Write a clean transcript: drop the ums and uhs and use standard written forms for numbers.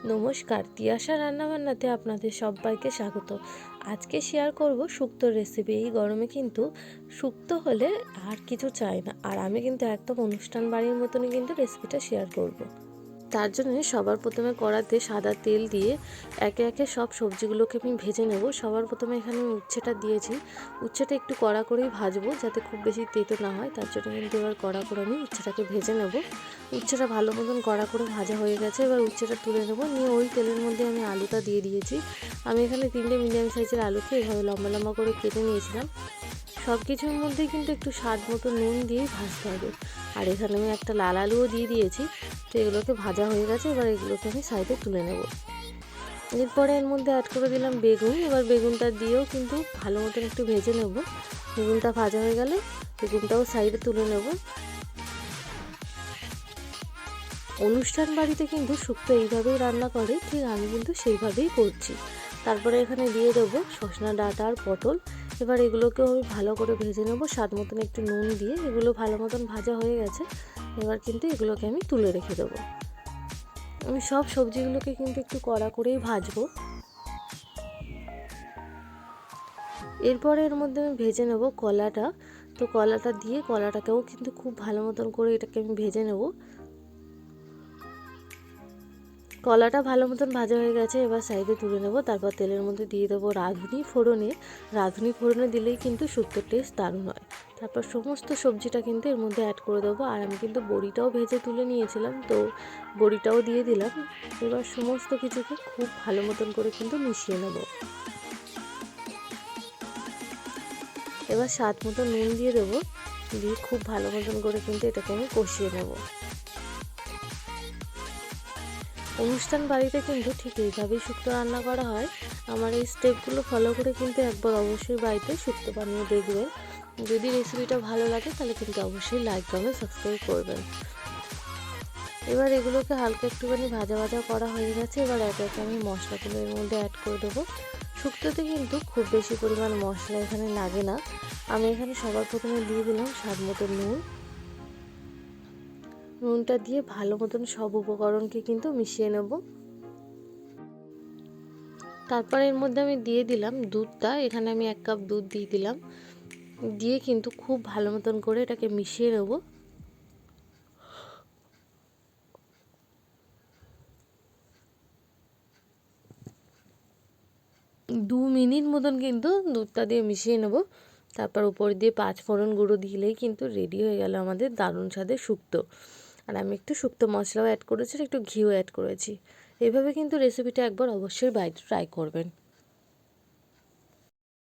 নমস্কার, তিয়াশা রান্নাবান্নাতে আপনাদের সবাইকে স্বাগত। আজকে শেয়ার করব শুক্তোর রেসিপি। এই গরমে কিন্তু শুক্তো হলে আর কিছু চাই না। আর আমি কিন্তু একদম অনুষ্ঠান বাড়ির মতনই কিন্তু রেসিপিটা শেয়ার করব। তার জন্য সবার প্রথমে কড়াতে সাদা তেল দিয়ে একে একে সব সবজিগুলোকে আমি ভেজে নেব। সবার প্রথমে এখানে আমি উচ্ছেটা দিয়েছি। উচ্ছেটা একটু কড়া করেই ভাজবো, যাতে খুব বেশি তেতো না হয়। তার জন্য কিন্তু এবার কড়া করে আমি উচ্ছেটাকে ভেজে নেব। উচ্ছেটা ভালো মতন কড়া করে ভাজা হয়ে গেছে। এবার উচ্ছেটা তুলে নেব, নিয়ে ওই তেলের মধ্যে আমি আলুটা দিয়ে দিয়েছি। আমি এখানে 3টে মিডিয়াম সাইজের আলুকে এভাবে লম্বা লম্বা করে কেটে নিয়েছিলাম। সব কিছুর মধ্যেই কিন্তু একটু স্বাদ মতো নুন দিয়েই ভাজতে হবে। আর এখানে আমি একটা লাল আলুও দিয়ে দিয়েছি। তো এগুলোকে ভাজা হয়ে গেছে, এবার এগুলোকে আমি সাইডে তুলে নেব। এরপরে এর মধ্যে অ্যাড করে দিলাম বেগুন। এবার বেগুনটা দিয়েও কিন্তু ভালো মতন একটু ভেজে নেব। বেগুনটা ভাজা হয়ে গেলে বেগুনটাও সাইডে তুলে নেব। অনুষ্ঠান বাড়িতে কিন্তু শুক্তো এইভাবেই রান্না করে, ঠিক আমি কিন্তু সেইভাবেই করছি। তারপরে এখানে দিয়ে দেবো সজনা ডাঁটা আর পটল। এবার এগুলোকেও আমি ভালো করে ভেজে নেব, স্বাদ মতন একটু নুন দিয়ে। এগুলো ভালো মতন ভাজা হয়ে গেছে। এবার কিন্তু এগুলোকে আমি তুলে রেখে দেবো। আমি সব সবজিগুলোকে কিন্তু একটু কড়া করেই ভাজবো। এরপরে এর মধ্যে আমি ভেজে নেব কলাটা। তো কলাটা দিয়ে কলাটাকেও কিন্তু খুব ভালো মতন করে এটাকে আমি ভেজে নেব। কলাটা ভালো মতন ভাজা হয়ে গেছে, এবার সাইডে তুলে নেব। তারপর তেলের মধ্যে দিয়ে দেবো রাঁধুনি ফোড়নে। রাঁধুনি ফোড়নে দিলেই কিন্তু শুক্তোর টেস্ট দারুণ হয়। তারপর সমস্ত সবজিটা কিন্তু এর মধ্যে অ্যাড করে দেবো। আর আমি কিন্তু বড়িটাও ভেজে তুলে নিয়েছিলাম, তো বড়িটাও দিয়ে দিলাম। এবার সমস্ত কিছুকে খুব ভালো মতন করে কিন্তু মিশিয়ে নেব। এবার স্বাদ মতো নুন দিয়ে দেবো, দিয়ে খুব ভালো মতন করে কিন্তু এটাকে আমি কষিয়ে নেব। অনুষ্ঠান বাড়িতে কিন্তু ঠিক এইভাবেই শুক্তো রান্না করা হয়। আমার এই স্টেপগুলো ফলো করে কিন্তু একবার অবশ্যই বাড়িতে শুক্তো বানিয়ে দেখবেন। যদি রেসিপিটা ভালো লাগে তাহলে কিন্তু অবশ্যই লাইক কমেন্ট সাবস্ক্রাইব করবেন। এবার এগুলোকে হালকা একটুখানি ভাজা ভাজা করা হয়ে গেছে। এবার একে একে আমি মশলাগুলো এর মধ্যে অ্যাড করে দেবো। শুক্তোতে কিন্তু খুব বেশি পরিমাণ মশলা এখানে লাগে না। আমি এখানে সবার প্রথমে দিয়ে দিলাম স্বাদ মতো নুন। নুনটা দিয়ে ভালো মতন সব উপকরণকে কিন্তু মিশিয়ে নেব। তারপর এর মধ্যে আমি দিয়ে দিলাম দুধটা। এখানে আমি 1 কাপ দুধ দিয়ে দিলাম, দিয়ে কিন্তু খুব ভালো মতন করে এটাকে মিশিয়ে নেব। 2 মিনিট মতন কিন্তু দুধটা দিয়ে মিশিয়ে নেব। তারপর উপর দিয়ে 5 ফোড়ন গুঁড়ো দিলেই কিন্তু রেডি হয়ে গেল আমাদের দারুণ স্বাদের শুক্তো। আর আমি একটু শুক্তো মশলাও অ্যাড করেছি, একটু ঘিও অ্যাড করেছি। এইভাবে কিন্তু রেসিপিটা একবার অবশ্যই বাড়িতে ট্রাই করবেন।